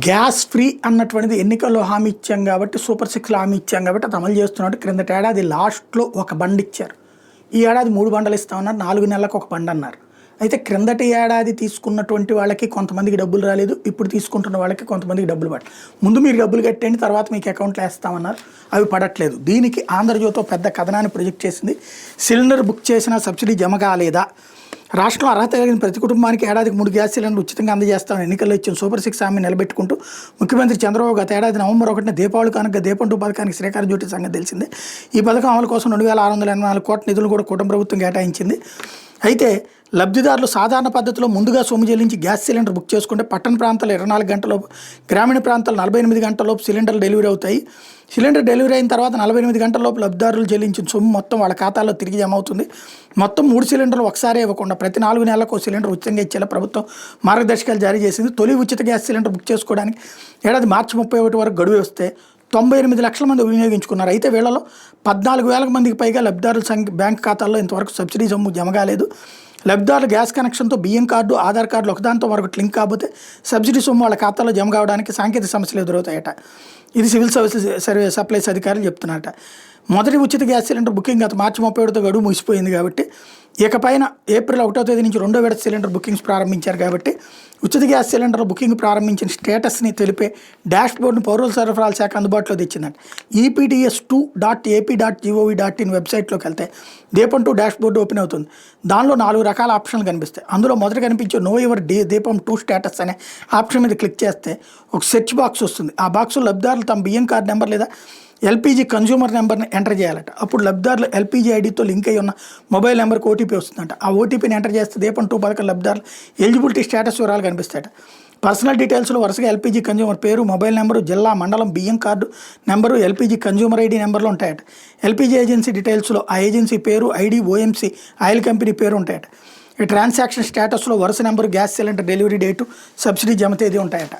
Gas free అన్నటువంటిది ఎన్నికల్లో హామీ ఇచ్చాం కాబట్టి సూపర్ సిక్స్లో హామీ ఇచ్చాం కాబట్టి అది అమలు చేస్తున్నట్టు క్రిందటి ఏడాది లాస్ట్లో ఒక బండి ఇచ్చారు. ఈ ఏడాది 3 బండలు ఇస్తామన్నారు. 4 నెలలకు ఒక బండి అన్నారు. అయితే క్రిందటి ఏడాది తీసుకున్నటువంటి వాళ్ళకి కొంతమందికి డబ్బులు రాలేదు. ఇప్పుడు తీసుకుంటున్న వాళ్ళకి కొంతమందికి డబ్బులు పడలేదు. ముందు మీరు డబ్బులు కట్టండి, తర్వాత మీకు అకౌంట్లో వేస్తామన్నారు. అవి పడట్లేదు. దీనికి ఆంధ్రజ్యోతి పెద్ద కథనాన్ని ప్రొజెక్ట్ చేసింది. సిలిండర్ బుక్ చేసిన సబ్సిడీ జమ కాలేదా, రాష్ట్రంలో అర్హత కలిగిన ప్రతి కుటుంబానికి ఏడాదికి 3 గ్యాస్ సిలిండర్లు ఉచితంగా అందజేస్తామని ఎన్నికల్లో ఇచ్చిన సూపర్ సిక్స్ హామీ నిలబెట్టుకుంటూ ముఖ్యమంత్రి చంద్రబాబు గత ఏడాది నవంబర్ 1న దీపావళి కానుక దీపం 2 పథకానికి శ్రీకారం చుట్టిన సంగతి తెలిసిందే. ఈ పథకం అమలు కోసం 2684 కోట్ల నిధులు కూడా కుటుంబ ప్రభుత్వం కేటాయించింది. అయితే లబ్ధిదారులు సాధారణ పద్ధతిలో ముందుగా సొమ్ము చెల్లించి గ్యాస్ సిలిండర్ బుక్ చేసుకుంటే పట్టణ ప్రాంతాల్లో 24 గంటలలోపు, గ్రామీణ ప్రాంతాల్లో 48 గంటలలోపు సిలిండర్లు డెలివరీ అవుతాయి. సిలిండర్ డెలివరీ అయిన తర్వాత 48 గంటలలోపు లబ్ధిదారులు చెల్లించిన సొమ్ము మొత్తం వాళ్ళ ఖాతాలో తిరిగి జమ అవుతుంది. మొత్తం 3 సిలిండర్లు ఒకసారి ఇవ్వకుండా ప్రతి 4 నెలలకు ఒక సిలిండర్ ఉచితంగా ఇచ్చేలా ప్రభుత్వం మార్గదర్శకాలు జారీ చేసింది. తొలి ఉచిత గ్యాస్ సిలిండర్ బుక్ చేసుకోవడానికి ఏడాది మార్చి 31 వరకు గడువు వస్తే 98 లక్షల మంది వినియోగించుకున్నారు. అయితే వీళ్ళలో 14,000 మందికి పైగా లబ్ధిదారుల బ్యాంక్ ఖాతాల్లో ఇంతవరకు సబ్సిడీ సొమ్ము జమ కాలేదు. లబ్ధిదారులు గ్యాస్ కనెక్షన్తో బియ్యం కార్డు, ఆధార్ కార్డులు ఒకదాంతో మరొకటి లింక్ కాకపోతే సబ్సిడీ సొమ్ము వాళ్ళ ఖాతాలో జమ కావడానికి సాంకేతిక సమస్యలు ఎదురవుతాయట. ఇది సివిల్ సప్లైస్ అధికారులు చెప్తున్నారట. మొదటి ఉచిత గ్యాస్ సిలిండర్ బుకింగ్ గత మార్చి 31తో గడువు ముగిసిపోయింది కాబట్టి ఇకపైన ఏప్రిల్ 1వ తేదీ నుంచి 2వ విడత సిలిండర్ బుకింగ్స్ ప్రారంభించారు. కాబట్టి ఉచిత గ్యాస్ సిలిండర్ బుకింగ్ ప్రారంభించిన స్టేటస్ని తెలిపే డాష్ బోర్డును పౌర సరఫరాల శాఖ అందుబాటులో తెచ్చిందంట. EPTS2.ap.gov.in వెబ్సైట్లోకి వెళ్తే దీపం 2 డాష్ బోర్డు ఓపెన్ అవుతుంది. దానిలో 4 రకాల ఆప్షన్లు కనిపిస్తాయి. అందులో మొదట కనిపించే నో యువర్ దీపం 2 స్టేటస్ అనే ఆప్షన్ మీద క్లిక్ చేస్తే ఒక సెర్చ్ బాక్స్ వస్తుంది. ఆ బాక్స్లో లబ్ధిదారులు తమ బియ్యం కార్డు నెంబర్ లేదా ఎల్పీజీ కన్జ్యూమర్ నెంబర్ని ఎంటర్ చేయాలట. అప్పుడు లబ్ధిదారులు ఎల్పీజీ ఐడితో లింక్ అయ్యి ఉన్న మొబైల్ నెంబర్కి ఓటీపీ వస్తుందంట. ఆ ఓటీపీని ఎంటర్ చేస్తే దీపం 2 పథకం లబ్ధిదారులు ఎలిజిబిలిటీ స్టేటస్ వివరాలు కనిపిస్తాయట. పర్సనల్ డీటెయిల్స్లో వరుసగా ఎల్పీజీ కన్జ్యూమర్ పేరు, మొబైల్ నెంబరు, జిల్లా, మండలం, బియ్యం card number, LPG consumer ID నెంబర్లు ఉంటాయట. ఎల్పీజీ ఏజెన్సీ డీటెయిల్స్లో ఆ ఏజెన్సీ పేరు, ఐడి, ఓఎంసీ ఆయిల్ కంపెనీ పేరు ఉంటాయట. ఈ ట్రాన్సాక్షన్ స్టేటస్లో వరుస number, gas cylinder delivery date, subsidy జమ తేదీ ఉంటాయట.